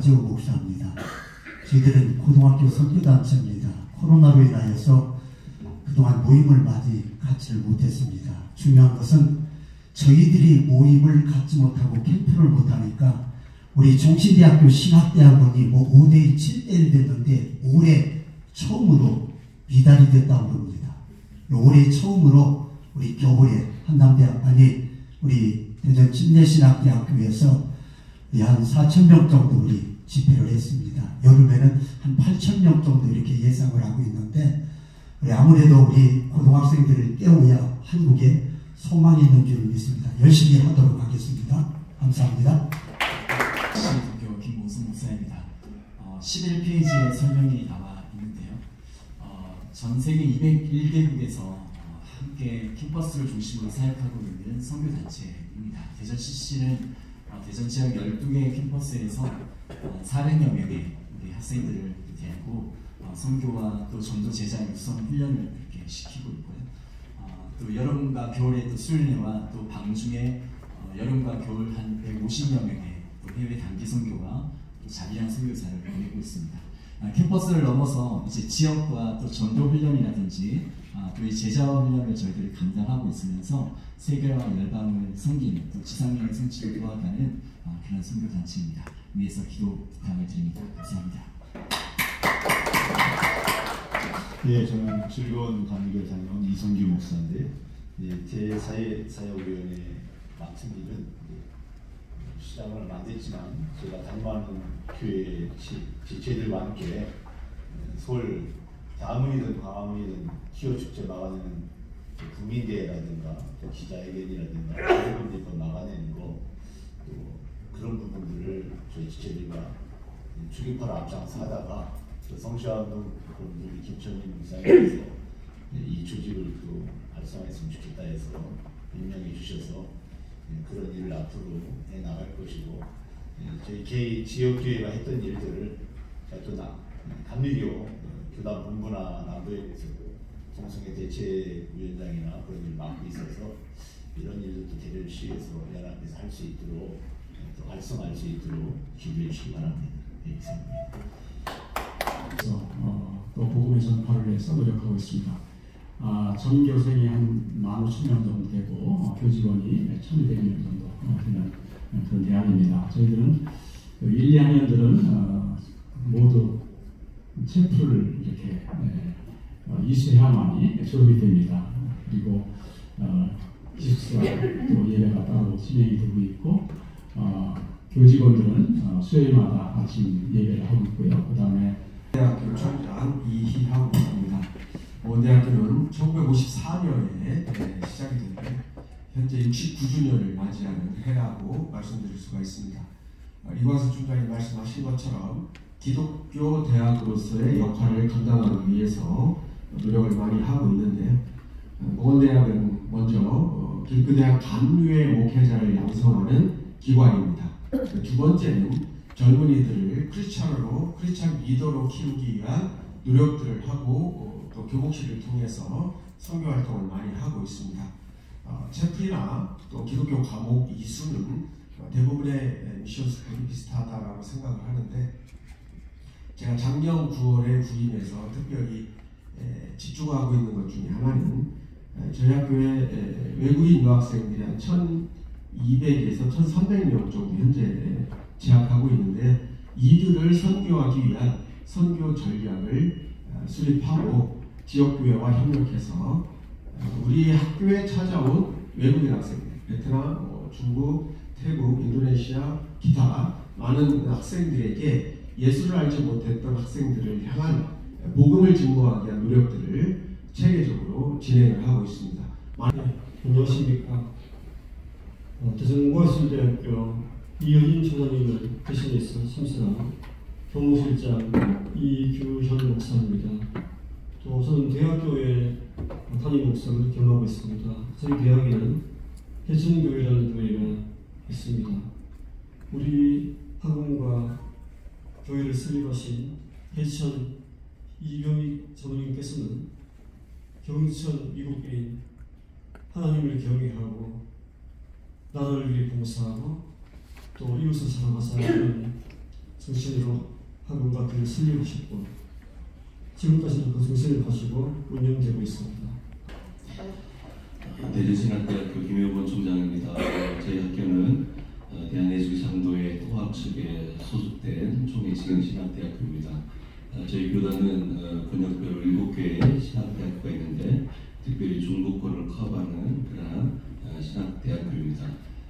가지오 목사입니다. 저희들은 고등학교 선교단체입니다. 코로나로 인하여서 그동안 모임을 많이 갖지를 못했습니다. 중요한 것은 저희들이 모임을 갖지 못하고 캠프를 못하니까 우리 종신대학교 신학대학원이 5대1, 7대1 됐는데 올해 처음으로 미달이 됐다고 합니다. 올해 처음으로 우리 교회 한남대학 우리 대전 침례신학대학교에서 한 4,000명 정도 우리 집회를 했습니다. 여름에는 한 8,000명 정도 이렇게 예상을 하고 있는데 아무래도 우리 고등학생들을 깨워야 한국에 소망이 있는 줄 믿습니다. 열심히 하도록 하겠습니다. 감사합니다. 신동교 김봉순 목사입니다. 11페이지에 설명이 나와 있는데요. 전 세계 201개국에서 함께 캠퍼스를 중심으로 사역하고 있는 선교단체입니다. 대전 CC는 대전 지역 12개 캠퍼스에서 400여 명의 우리 학생들을 대하고 선교와 또 전도 제자 육성 훈련을 이렇게 시키고 있고요. 또 여름과 겨울에 또 수련회와 또 방중에 여름과 겨울 한 150여 명의 또 해외 단기 선교와 또 자기장 선교사를 보내고 있습니다. 캠퍼스를 넘어서 이제 지역과 또 전도 훈련이라든지 또 이 제자 훈련을 저희들이 감당하고 있으면서 세계와 열방을 섬기는 또 지상령의 성취를 도와가는 그런 선교 단체입니다. 위에서 기도 부탁을 드립니다. 감사합니다. 예, 저는 즐거운 감리교를 다녀온 이성규 목사인데 대사회사역위원회 맡은 일은 시장을 만들지만 제가 다니는 교회 지체들과 함께 서울 다문이든 광화문이든 기호축제 막아내는 국민대회라든가 기자회견이라든가 이런 데서 막아내는 거 또 그런 부분들을 저희 지체들과 출입하러 앞장서 하다가 성시화운동 우리 김천민 목사님께서 이 조직을 또 활성화했으면 좋겠다 해서 임명해 주셔서 그런 일을 앞으로 해 나갈 것이고 저희 지역교회가 했던 일들을 또 감리교 교단 본부나 남부에서도 동성애 대체위원장이나 그런 일을 맡고 있어서 이런 일들도 대를 시해서 연합해서 할 수 있도록 또 활성화할 수 있도록 기도해 주시기 바랍니다. 네, 이상입니다. 또 복음의 전파를 위해서 노력하고 있습니다. 전 교생이 한 15,000명 정도 되고 교직원이 1,200명 정도 되는 그런 대학입니다. 저희들은 1, 2학년들은 모두 체프를 이렇게 이수해야만이 졸업이 됩니다. 그리고 기숙사 또 예배가 따로 진행이 되고 있고 교직원들은 수요일마다 아침 예배를 하고 있고요. 그 다음에 대학교 총장 이희하고 있습니다. 원대학교는 1954년에 시작이 됐는데 현재 69주년을 맞이하는 해라고 말씀드릴 수가 있습니다. 이광수 총장이 말씀하신 것처럼 기독교 대학으로서의 역할을 감당하기 위해서 노력을 많이 하고 있는데요. 모건대학은 먼저 길크대학 간류의 목회자를 양성하는 기관입니다. 두 번째는 젊은이들을 크리스찬으로 크리스찬 리더로 키우기 위한 노력들을 하고 또 교목실을 통해서 선교 활동을 많이 하고 있습니다. 체프이나 또 기독교 과목 이수는 대부분의 미션 스쿨이 비슷하다라고 생각을 하는데 제가 작년 9월에 부임해서 특별히 집중하고 있는 것 중에 하나는 저희 학교에 외국인 유학생들이 한 1,200에서 1,300명 정도 현재 재학하고 있는데 이들을 선교하기 위한 선교 전략을 수립하고 지역교회와 협력해서 우리 학교에 찾아온 외국인 학생들, 베트남, 중국, 태국, 인도네시아, 기타 많은 학생들에게 예수를 알지 못했던 학생들을 향한 복음을 증거하기 위한 노력들을 체계적으로 진행을 하고 있습니다. 안녕하십니까. 대전고학술대학교 이효진 총장님을 대신해서 참석한 교무실장 이규현 목사입니다. 또 저는 대학교에 담임 목사를 겸하고 있습니다. 저희 대학에는 해천교회라는 교회가 있습니다. 우리 학원과 교회를 설립하신 해천 이병익 전우님께서는 경천 미국교인 하나님을 경외하고 나라를 위해 봉사하고 또 이웃을 사랑하사 하는 정신으로 학원과 교회 살리고 싶고 지금까지도 그 정신을 가지고 운영되고 있습니다. 대전신학대학교 김효본 총장입니다. 저희 학교는 대한예술장도회 토합 측에 소속된 총회지경신학대학교입니다. 저희 교단은 권역별로 7개의 신학대학교가 있는데 특별히 중부권을 커버하는 그러한 신학대학교입니다.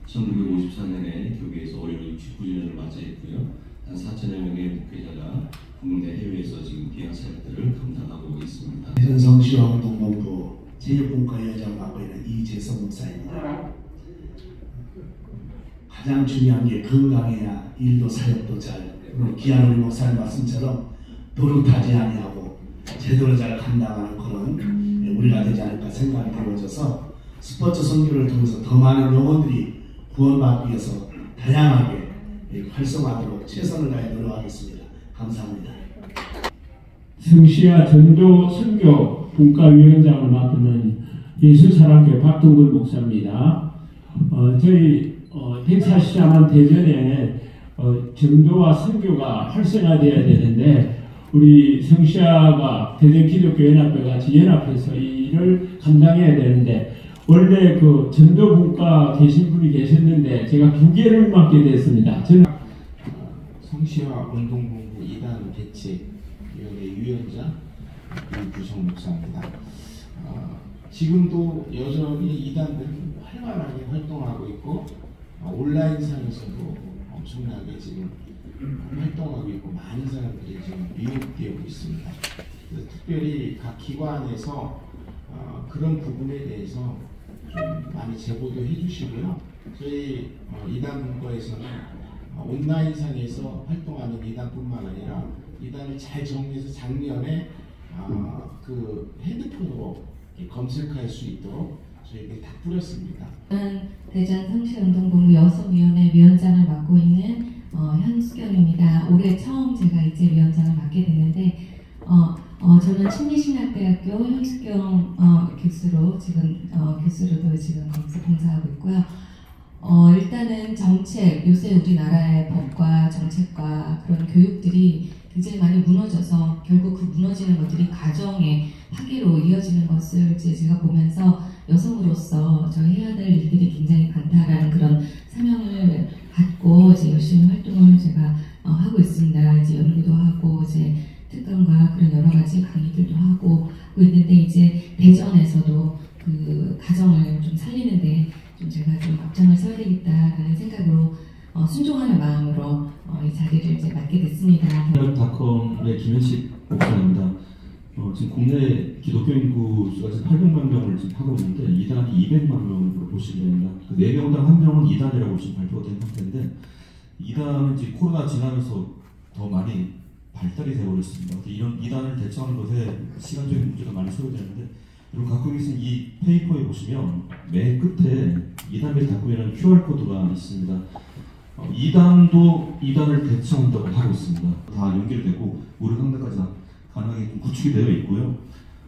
1954년에 교계에서 올해로 69주년을 맞이했고요. 한 4천여 명의 목회자가 국내 해외에서 지금 비양 사역들을 감당하고 있습니다. 대전성시화운동본부 제일분과위원장을 맡고 있는 이재성 목사입니다. 가장 중요한 게 건강해야 일도 사역도 잘, 귀한 우리 목사님 말씀처럼 노릇하지 아니하고 제대로 잘 감당하는 그런 우리가 되지 않을까 생각이 되어져서 스포츠 선교를 통해서 더 많은 영혼들이 구원받기 위해서 다양하게 활성화하도록 최선을 다해 노력하겠습니다. 감사합니다. 성시와 전도 선교 분과위원장을 맡는 예수사랑교회 박동근 목사입니다. 저희 대사시장한 대전에 전도와 선교가 활성화되어야 되는데 우리 성시아가 대전기독교연합회 같이 연합해서 이 일을 감당해야 되는데 원래 그 전도분과 계신 분이 계셨는데 제가 2개를 맡게 됐습니다. 성시화 운동본부 2단 대책위원회 위원장 유규성 목사입니다. 지금도 여전히 2단들은 활발하게 활동하고 있고 온라인상에서도 엄청나게 지금 활동하고 있고 많은 사람들이 지금 미혹되고 있습니다. 특별히 각 기관에서 그런 부분에 대해서 좀 많이 제보도 해주시고요. 저희 2단 분과에서는 온라인상에서 활동하는 2단뿐만 아니라 2단을 잘 정리해서 작년에 그 핸드폰으로 검색할 수 있도록 저희들이 다 뿌렸습니다. 대전 성시운동본부 여성위원회 위원장을 맡고 있는 현수경입니다. 올해 처음 제가 이제 위원장을 맡게 됐는데 저는 친미신학대학교 현수경 교수로 교수로도 지금 거기서 봉사하고 있고요. 일단은 정책, 요새 우리나라의 법과 정책과 그런 교육들이 굉장히 많이 무너져서 결국 그 무너지는 것들이 가정의 파괴로 이어지는 것을 이제 제가 보면서 여성으로서 저 해야 될 일들이 굉장히 많다라는 그런 사명을 갖고 이제 열심히 활동을 제가 하고 있습니다. 이제 연구도 하고 이제 특강과 그런 여러 가지 강의들도 하고 있는데 이제 대전에서도 그 가정을 좀 살리는데 좀 제가 좀 앞장을 서야 되겠다라는 생각으로 순종하는 마음으로 이 자리를 이제 맡게 됐습니다. 닷컴의 김현식 목사입니다. 지금 국내 기독교 인구 수가 지금 800만 명을 지금 하고 있는데 2단이 200만 명으로 보시면 됩니다. 그 4명당 1명은 2단이라고 지금 발표가 된 상태인데 2단은 이제 코로나 지나면서 더 많이 발달이 되어버렸습니다. 이런 2단을 대처하는 것에 시간적인 문제가 많이 소요되는데 여러분 갖고 계신 이 페이퍼에 보시면 맨 끝에 2단에 갖고 있는 QR코드가 있습니다. 2단도 2단을 대처한다고 하고 있습니다. 다 연결되고 무료 상담까지 다 가능하게 구축이 되어 있고요.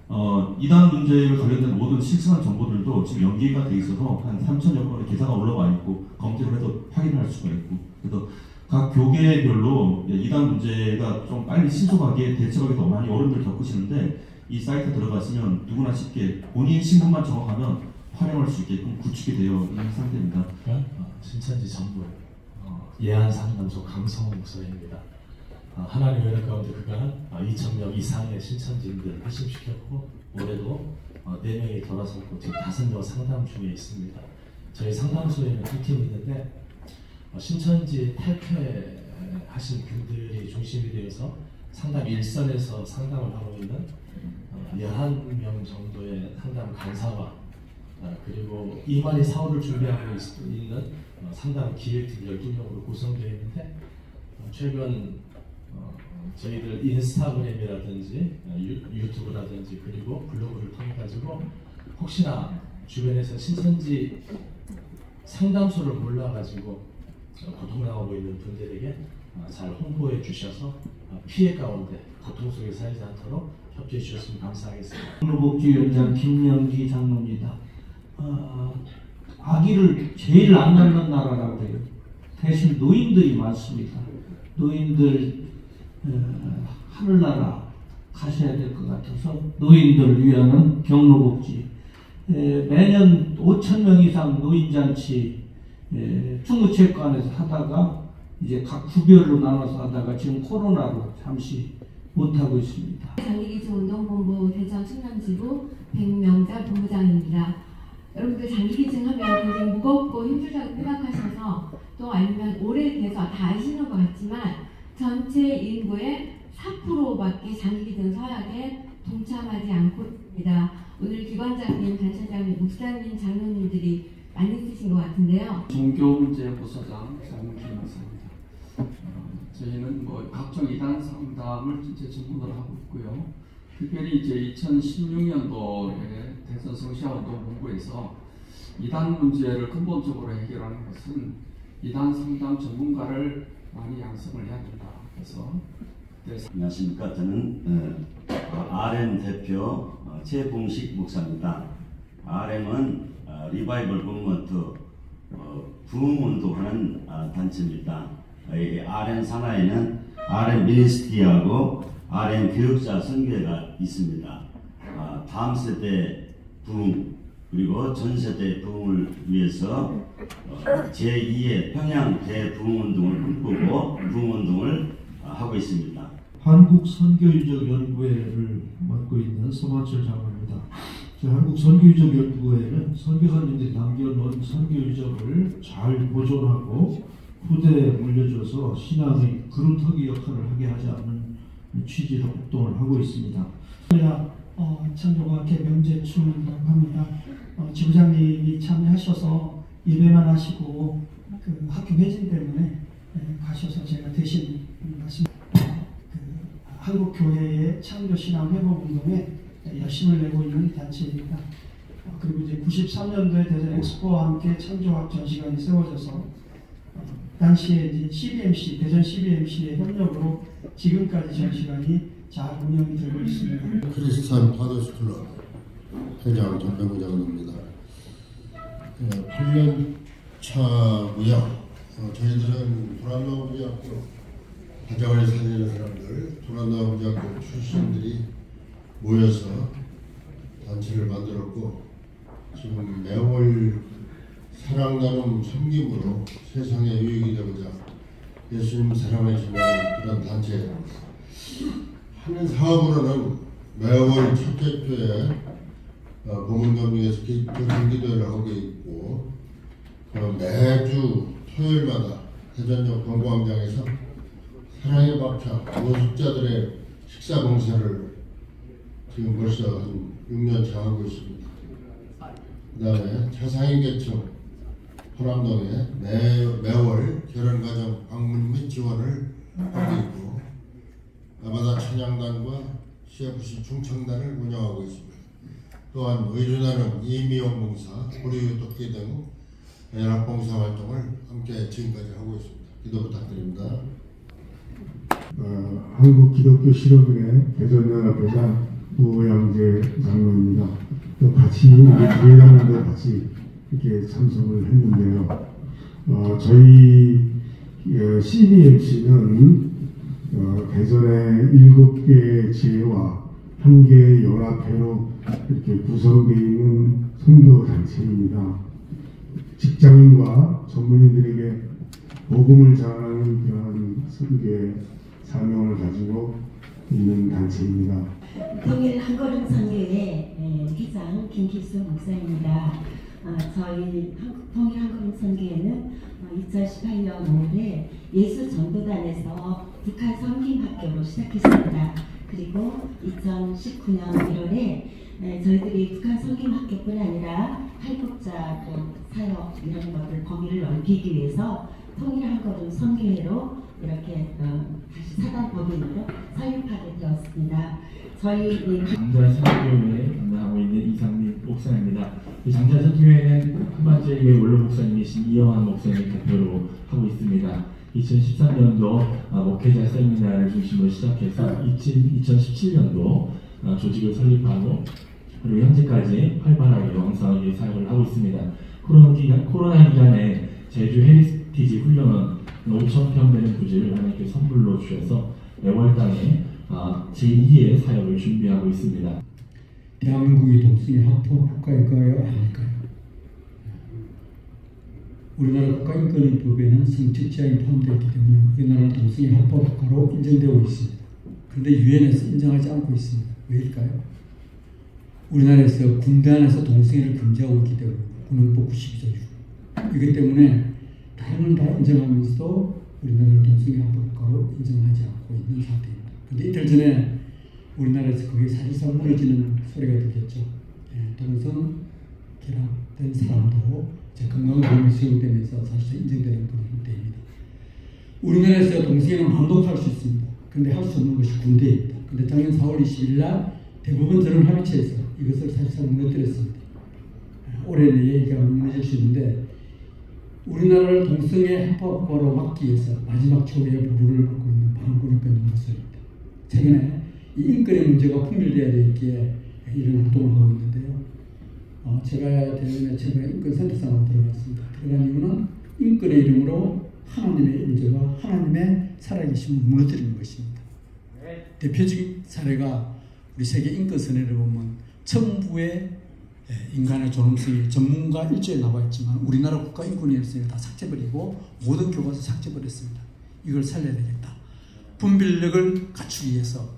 2단 문제에 관련된 모든 실시간 정보들도 지금 연계가 돼 있어서 한 3,000여 건의 계좌가 올라와 있고 검색을 해도 확인할 수가 있고 그래서 각 교계별로 2단 문제가 좀 빨리 신속하게 대처하기 더 많이 어려움을 겪으시는데 이 사이트에 들어가시면 누구나 쉽게 본인 신분만 정확하면 활용할 수 있게끔 구축이 되어 있는 상태입니다. 신천지 전부 예안상담소 강성호 목사입니다. 하나님의 은혜 가운데 그간 2,000명 이상의 신천지인들을 회심시켰고 올해도 4명이 돌아섰고 지금 5명 상담 중에 있습니다. 저희 상담소에는 2팀이 있는데 신천지 탈퇴하신 분들이 중심이 되어서 상담 일선에서 상담을 하고 있는 11명 정도의 상담 간사와 그리고 이만희 사업을 준비하고 있는 상담 기획팀 12명으로 구성되어 있는데 최근 저희들 인스타그램이라든지 유튜브라든지 그리고 블로그를 통해 가지고 혹시나 주변에서 신천지 상담소를 몰라가지고 고통당하고 있는 분들에게 잘 홍보해 주셔서 피해 가운데 고통 속에 살지 않도록 협조해 주셨으면 감사하겠습니다. 복지위원장 김명기 장로입니다. 아기를 제일 안 낳는 나라라고 해요. 대신 노인들이 많습니다. 노인들 하늘나라 가셔야 될 것 같아서 노인들을 위한 경로복지 매년 5,000명 이상 노인잔치 충무체육관에서 하다가 이제 각 구별로 나눠서 하다가 지금 코로나로 잠시 못하고 있습니다. 장기기증운동본부 대전 충남지부 백명자 본부장입니다. 여러분들 장기기증 하면 굉장히 무겁고 힘들다고 생각하셔서 또 아니면 오래돼서 다 아시는 것 같지만 전체 인구의 4%밖에 장기기증 서약에 동참하지 않고 있습니다. 오늘 기관장님, 단체장님, 목사님, 장로님들이 많이 쓰신 것 같은데요. 종교문제부서장 장문기 목사입니다. 저희는 각종 이단 상담을 이제 전문으로 하고 있고요. 특별히 이제 2016년도에 대선 성시아운동본부에서 이단 문제를 근본적으로 해결하는 것은 이단 상담 전문가를 많이 양성을 해야 된다. 그래서 안녕하십니까. 저는 RM 대표 최봉식 목사입니다. RM은 리바이벌 무브먼트 부흥운동하는 단체입니다. RM 산하에는 RM 미니스트리하고 RM 교육자 선교회가 있습니다. 다음 세대 부흥 그리고 전 세대 부흥을 위해서 제2의 평양 대부흥운동을 꿈꾸고 부흥운동을 하고 있습니다. 한국선교유적연구회를 맡고 있는 서만철 장로입니다. 한국선교유적연구회는 선교사님들이 남겨놓은 선교유적을 잘 보존하고 후대에 물려줘서 신앙의 그루터기 역할을 하게 하지 않는 취지로 활동을 하고 있습니다. 창조과학회 명재춘이라고 합니다. 지부장님이 참여하셔서 예배만 하시고 그 학교 회진 때문에 가셔서 제가 대신 말씀. 한국교회의 창조신앙회복운동에 열심을 내고 있는 단체입니다. 그리고 이제 93년도에 대전 엑스포와 함께 창조학 전시관이 세워져서 당시에 이제 CBMC, 대전 CBMC의 협력으로 지금까지 전시관이 잘 운영이 되고 있습니다. 크리스찬 파더스 클럽 회장 전병구장입니다. 8년 차고요. 저희들은 도란노아부지학교 가정을 살리는 사람들, 도란노아부지학교 출신들이 모여서 단체를 만들었고 지금 매월 사랑 나눔 섬김으로 세상에 유익이 되고자 예수님 사랑하시는 그런 단체 하는 사업으로는 매월 첫째 주에 보문경중에서 교통기도회를 하고 있고 매주 토요일마다 대전역 공공광장에서 사랑의 밥상 노숙자들의 식사 봉사를 지금 벌써 한 6년차 하고 있습니다. 그 다음에 차상위계층 호남동에 매월 결혼가정 방문 및 지원을 하고 있고 아바다 찬양단과 CFC 충청단을 운영하고 있습니다. 또한 의료나눔 이미용 봉사, 우리 돕기 등 연합봉사 활동을 함께 지금까지 하고 있습니다. 기도 부탁드립니다. 한국기독교실업은행 대전연합회장 우양재 장로입니다. 또 같이 부회장님도 같이 이렇게 참석을 했는데요. 저희 CBMC는 대전의 7개의 지회와 1개의 연합회로 이렇게 구성되어 있는 선교단체입니다. 직장인과 전문인들에게 복음을 전하는 그런 선교의 사명을 가지고 있는 단체입니다. 통일 한걸음 선교회 회장 김기수 목사입니다. 저희 통일 한걸음 선교회는 2018년 5월에 예수전도단에서 북한 섬김학교로 시작했습니다. 그리고 2019년 1월에 저희들이 북한 섬김학교뿐 아니라 탈북자 사역 이런 것들 범위를 넓히기 위해서 통일 한걸음 선교회로 이렇게 다시 사단법인으로 설립하게 되었습니다. 저희 장자선교회 담당하고 있는 이상민 목사입니다. 장자선교회는 한반제의 원로 목사님이신 이영환 목사님 대표로 하고 있습니다. 2013년도 목회자 세미나를 중심으로 시작해서 2017년도 조직을 설립하고 그리고 현재까지 활발하게 왕성하게 사역을 하고 있습니다. 코로나 기간에 제주 헤리티지 훈련원 5,000평 되는 부지를 하나님께 선물로 주셔서 매월당에 제2의 사역을 준비하고 있습니다. 대한민국이 동성애 합법 국가일까요? 아닐까요? 우리나라 국가인권법에는 성직자인 포함되어 있기 때문에 우리나라는 동성애 합법 국가로 인정되고 있습니다. 그런데 유엔에서 인정하지 않고 있습니다. 왜일까요? 우리나라에서 군대 안에서 동성애를 금지하고 있기 때문입니다. 군헌법 92조 6. 이것 때문에 다른 다 인정하면서도 우리나라를 동성애 합법 국가로 인정하지 않고 있는 상태입니다. 그런데 이틀 전에 우리나라에서 그게 사실상 무너지는 소리가 들렸죠. 동성 결합된 사람도 건강보험이 적용되면서 사실상 인정되는 그런 형태입니다. 우리나라에서 동성애는 마음대로 할 수 있습니다. 그런데 할 수 없는 것이 군대입니다. 그런데 작년 4월 20일 날 대법원 전원합의체에서 이것을 사실상 무너뜨렸습니다. 올해 내에 이게 무너질 수 있는데 우리나라를 동성애 합법화로 막기 위해서 마지막 초기의 보루를 받고 있는 반군인권연구소입니다. 최근에 이 인권의 문제가 풍밀되어야 되기에 이런 활동을 하고 있는데요. 제가 대전에 최근에 인권센터장으로 들어갔습니다. 들어간 이유는 인권의 이름으로 하나님의 임재와 하나님의 살아계심을 무너뜨리는 것입니다. 대표적인 사례가 우리 세계 인권선언을 보면 천부의 인간의 존엄성이 전문가 일조에 나와 있지만 우리나라 국가인권위원회가 다 삭제버리고 모든 교과서 삭제버렸습니다. 이걸 살려야 되겠다. 분별력을 갖추기 위해서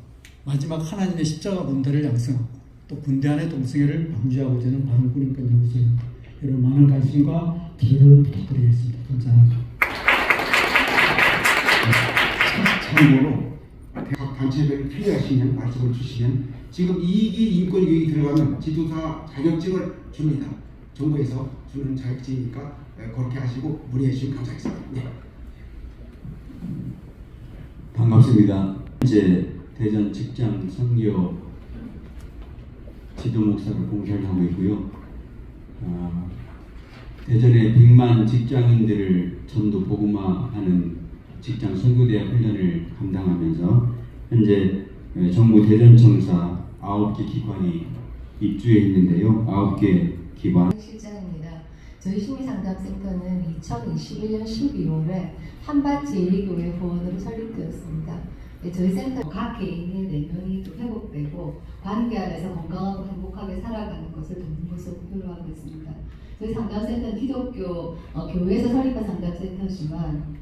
마지막 하나님의 십자가 군대를 양성하고 또 군대 안의 동성애를 방지하고자 하는 바른군인권연구소입니다. 여러분 많은 관심과 기회를 부탁드리겠습니다. 감사합니다. 참고로 각 단체별 필요하시면 말씀을 주시면 지금 2기 인권교육이 들어가면 지도사 자격증을 줍니다. 정부에서 주는 자격증이니까 그렇게 하시고 문의해 주시면 감사하겠습니다. 네. 반갑습니다. 현재 대전 직장 선교 지도 목사로 봉사를 하고 있고요. 대전의 100만 직장인들을 전도 복음화하는 직장 선교대학 훈련을 감당하면서 현재 정부 대전청사 9개 기관이 입주해 있는데요. 9개 기관. 실장입니다. 저희 심리상담센터는 2021년 12월에 한밭-제2교회 후원으로 설립되었습니다. 저희 센터 각 개인의 내면이 회복되고 관계 안에서 건강하고 행복하게 살아가는 것을 돕는 것을 목표로 하고 있습니다. 저희 상담센터는 기독교 교회에서 설립한 상담센터지만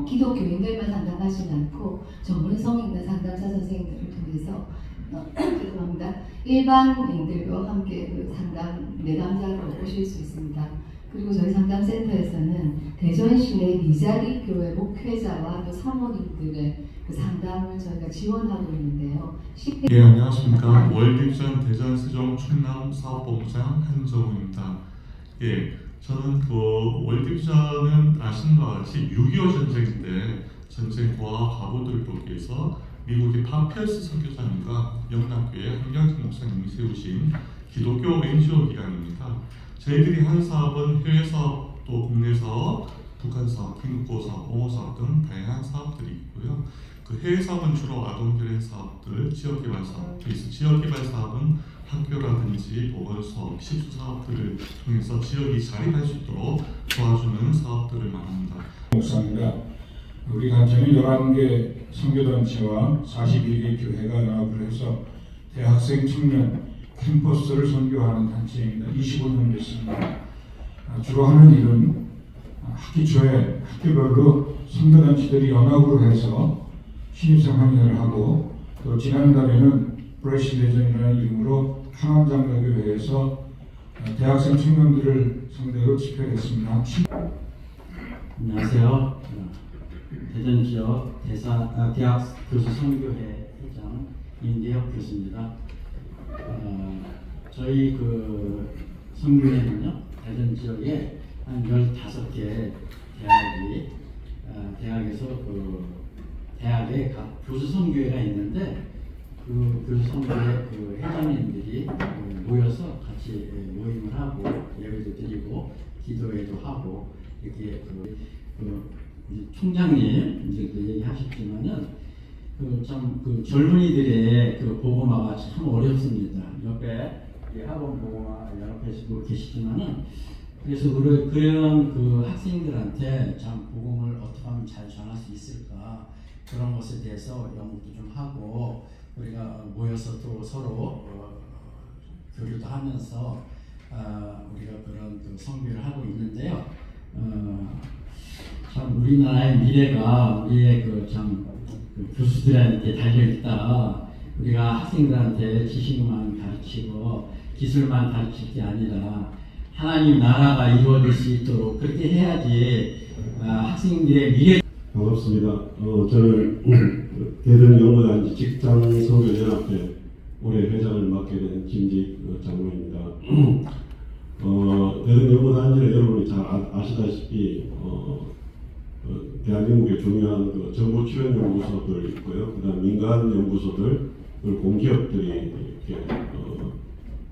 기독교인들만 상담하지 않고 전문성 있는 상담사 선생님들을 통해서 죄송합니다. 일반인들과 함께 그 상담 내담자로 오실 수 있습니다. 그리고 저희 상담센터에서는 대전 시내 미자리 교회 목회자와 또 사모님들의 그 상담을 저희가 지원하고 있는데요. 예, 안녕하십니까. 월드비전 대전 세종 충남 사업본부장 한정우입니다. 예, 저는 그 월드비전은 아시는 바와 같이 6.25 전쟁 때 전쟁 고아 가부들을 돕기 위해서 미국의 파피어스 선교사님과 영락교회 한경진 목사님이 세우신 기독교 NGO 기관입니다. 저희들이 한 사업은 해외 사업, 또 국내 사업, 북한 사업, 긴급고 사업, 옹호 사업 등 다양한 사업들이 있고요. 그 해외 사업은 주로 아동교련 사업들, 지역개발 사업, 지역개발 사업은 학교라든지 보건사업, 시주 사업들을 통해서 지역이 자립할 수 있도록 도와주는 사업들을 말합니다. 목사입니다. 우리 단체는 11개 선교단체와 41개 교회가 연합을 해서 대학생 청년 캠퍼스를 선교하는 단체입니다. 25년 됐습니다. 주로 하는 일은 학기 초에 학교별로 선교단체들이 연합으로 해서 신입생 환영을 하고 또 지난달에는 브레시 대전이라는 이름으로 강남장로교회에서 대학생 청년들을 상대로 집회했습니다. 안녕하세요. 대전 지역 대학 교수 선교회 회장 임대혁 교수입니다. 저희 그 선교회는요, 대전 지역에 한 15개 대학에서 그 대학에 각 교수 선교회가 있는데 그 교수 선교회 그 회장님들이 모여서 같이 모임을 하고 예배도 드리고 기도회도 하고 이렇게 총장님 이제 그 얘기하셨지만은 그 젊은이들의 그 보고마가 참 어렵습니다. 옆에 학원 보고마 연합회에서 계시지만은 그래서 그런 그 학생들한테 참 복음을 어떻게 하면 잘 전할 수 있을까 그런 것에 대해서 연구도 좀 하고 우리가 모여서 또 서로 교류도 하면서 우리가 그런 그 선교를 하고 있는데요. 참 우리나라의 미래가 우리의 그 교수들한테 달려있다. 우리가 학생들한테 지식만 가르치고 기술만 가르칠 게 아니라 하나님 나라가 이루어질 수 있도록 그렇게 해야지 학생들의 미래. 반갑습니다. 저는 대전연구단지 직장선교연합회 올해 회장을 맡게 된 김직 장로입니다. 대전연구단지는 여러분이 잘 아시다시피 대한민국의 중요한 그 정부 출연 연구소들 있고요. 그다음 민간 연구소들, 그리고 공기업들이 이렇게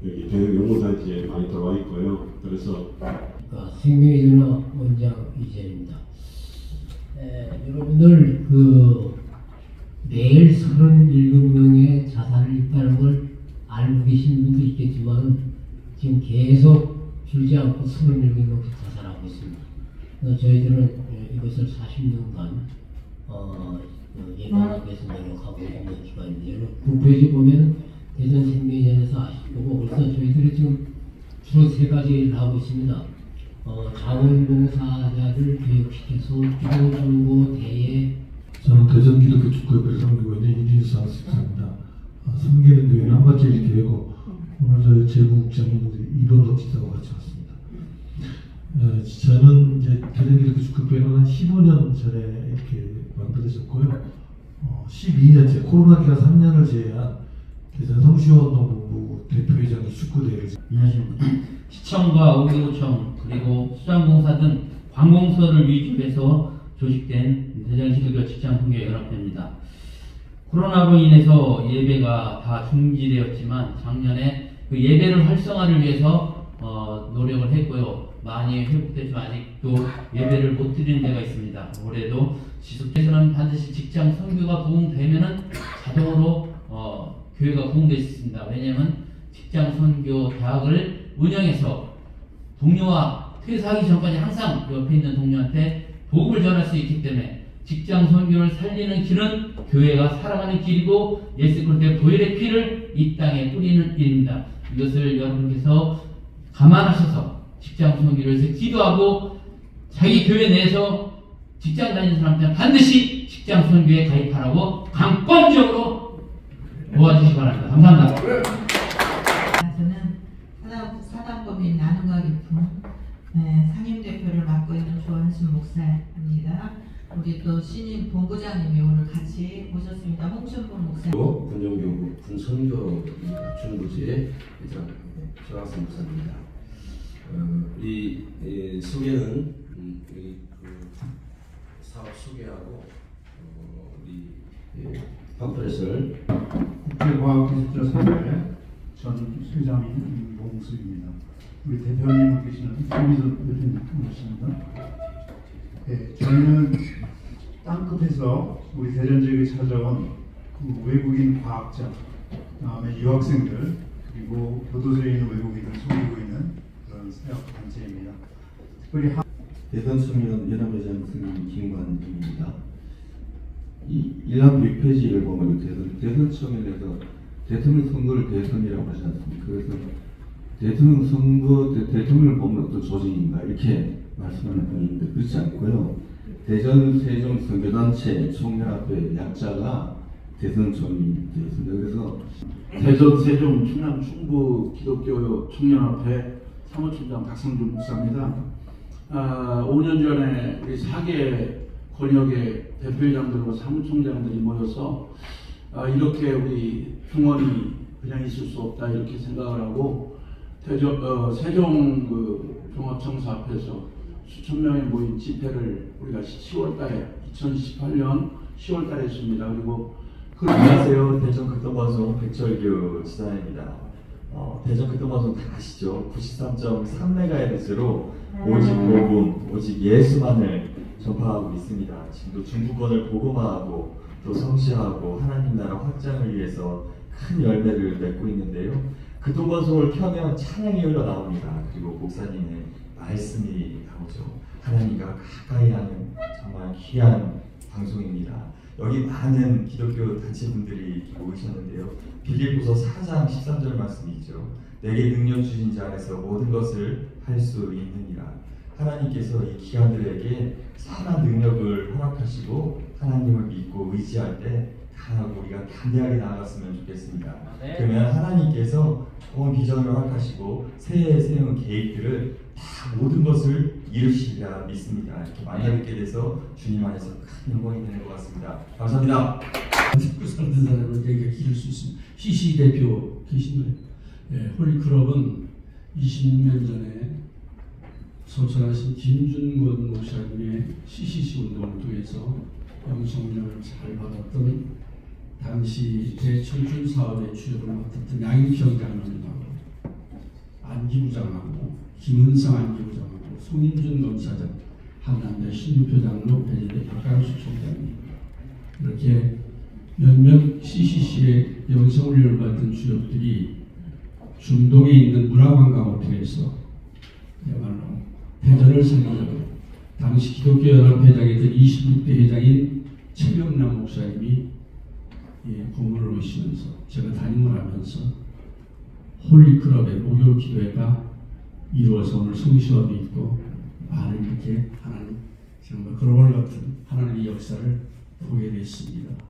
여기 대전연구단지에 많이 들어와 있고요. 그래서 생명의 원장 이재입니다. 여러분들 매일 37명의 자살을 있다는 걸 알고 계신 분도 있겠지만 지금 계속 줄지 않고 37명씩 자살하고 있습니다. 저희들은 이것을 40년간 예방하기 위해서 노력하고 있는 기관인데요. 그 페이지 보면 대전 생명위원회에서 아실 거고 그래서 저희들이 지금 주로 3가지 일을 하고 있습니다. 자원봉사자를 교육시켜서 초, 중고, 대에 저는 대전 기독교 축구협회 선교회의 이진수 집사입니다. 섬기는 교회는 한밭제일 교회고 오늘 저희 제국장님들이 이론도 집사하고 같이 왔습니다. 저는 이제 대전 기독교 축구협회는 한 15년 전에 이렇게 만들어졌고요. 12년째 코로나 기간 3년을 제외한 대전 성시원동본부 대표회장이 축구대회를. 안녕하십니까. 시청과 5.15청 그리고 수장공사 등 관공서를 위주해서 조직된 대전기독교 직장선교연합회입니다. 코로나로 인해서 예배가 다 중지되었지만 작년에 그 예배를 활성화를 위해서 노력을 했고요. 많이 회복되지만 아직도 예배를 못 드리는 데가 있습니다. 올해도 지속해서는 반드시 직장 선교가 부흥되면은 자동으로 교회가 부흥될 수 있습니다. 왜냐하면 직장 선교 대학을 운영해서 동료와 퇴사하기 전까지 항상 옆에 있는 동료한테 복음을 전할 수 있기 때문에 직장 선교를 살리는 길은 교회가 살아가는 길이고 예수 그리스도의 보혈의 피를 이 땅에 뿌리는 일입니다. 이것을 여러분께서 감안하셔서 직장 선교를 위해서 기도하고 자기 교회 내에서 직장 다니는 사람한테 반드시 직장 선교에 가입하라고 강권적으로 도와주시기 바랍니다. 감사합니다. 저는 사단법인 나눔과 기쁨 상임대표를 맡고 있는 조한순 목사입니다. 우리 또 신임 본부장님이 오늘 같이 오셨습니다. 홍춘봉 목사님. 군정교구 군선교입니다. 중부지의 회장 조한순 목사입니다. 우리 소개는 우리 사업 소개하고 우리 팜플렛을 국제과학기술자협회 전 회장인 임봉수입니다. 우리 대표님 계시는 김희선 대표님 모십니다. 네, 저희는 땅끝에서 우리 대전 지역에 찾아온 그 외국인 과학자, 그다음에 유학생들 그리고 교도소에 있는 외국인을 섬기고 있는 그런 사역 단체입니다. 특별히 대전청년 연합회장 승인 김관입니다. 이 1남 6페이지를 보면 대전청년에서 대통령 선거를 대선이라고 하지 않습니까? 그래서 대통령 선거, 대통령을 뽑는 어떤 조직인가 이렇게 말씀하는 분인데 그렇지 않고요. 대전 세종 선교단체 총연합회 약자가 대전청이 되어 있습니다. 그래서 대전 세종 충남 충북 기독교 총연합회 사무총장 박성준 목사입니다. 5년 전에 우리 4개 권역의 대표회장들과 사무총장들이 모여서 이렇게 우리 중원이 그냥 있을 수 없다 이렇게 생각을 하고 세종 종합청사 앞에서 수천 명이 모인 집회를 우리가 10월달에 2018년 10월달에 했습니다. 그리고 안녕하세요. 대전 극동방송 백철규 지사입니다. 대전 극동방송 다 아시죠? 93.3MHz로 오직 복음, 오직 예수만을 전파하고 있습니다. 지금도 중부권을 복음화하고 또 성취하고 하나님 나라 확장을 위해서 큰 열매를 맺고 있는데요. 극동방송을 켜면 찬양이 흘러나옵니다. 그리고 목사님의 말씀이 나오죠. 하나님과 가까이 하는 정말 귀한 방송입니다. 여기 많은 기독교 단체분들이 모이셨는데요. 빌립보서 4장 13절 말씀이 있죠. 내게 능력 주신 자 안에서 모든 것을 할 수 있느니라. 하나님께서 이 기관들에게 선한 능력을 허락하시고 하나님을 믿고 의지할 때 강하고 우리가 담대하게 나아갔으면 좋겠습니다. 네. 그러면 하나님께서 좋은 비전을 허락하시고 새해에 세운 계획들을 다 모든 것을 이루시리라 믿습니다. 이렇게 만나뵙게 돼서 주님 안에서 큰 영광이 되는 것 같습니다. 감사합니다. 듣고 살던 사람에게 기를 수 있습니다. CC 대표 계신 분, 홀리클럽은 26년 전에 소천하신 김준권 목사님의 CCC 운동을 통해서 영성령을 잘 받았던 당시 대청춘 사업의 주역을 맡았던 양인평 장로님하고 안기부장하고 김은성 안기부장하고 송인준 검사장, 한남대 신유표 장로, 배재대 박강수 총장님 이렇게 몇몇 CCC의 영성훈련을 받은 주역들이 중동에 있는 문화관광을 통해서 야말로 대전을 살리려고 당시 기독교연합회장이던 26대 회장인 최명남 목사님이 고문을 오시면서 제가 담임을 하면서 홀리클럽의 목요 기도회가 이루어서 오늘 성시업이 있고 많은 이렇게 하나님 정말 글로벌 같은 하나님의 역사를 보게 됐습니다.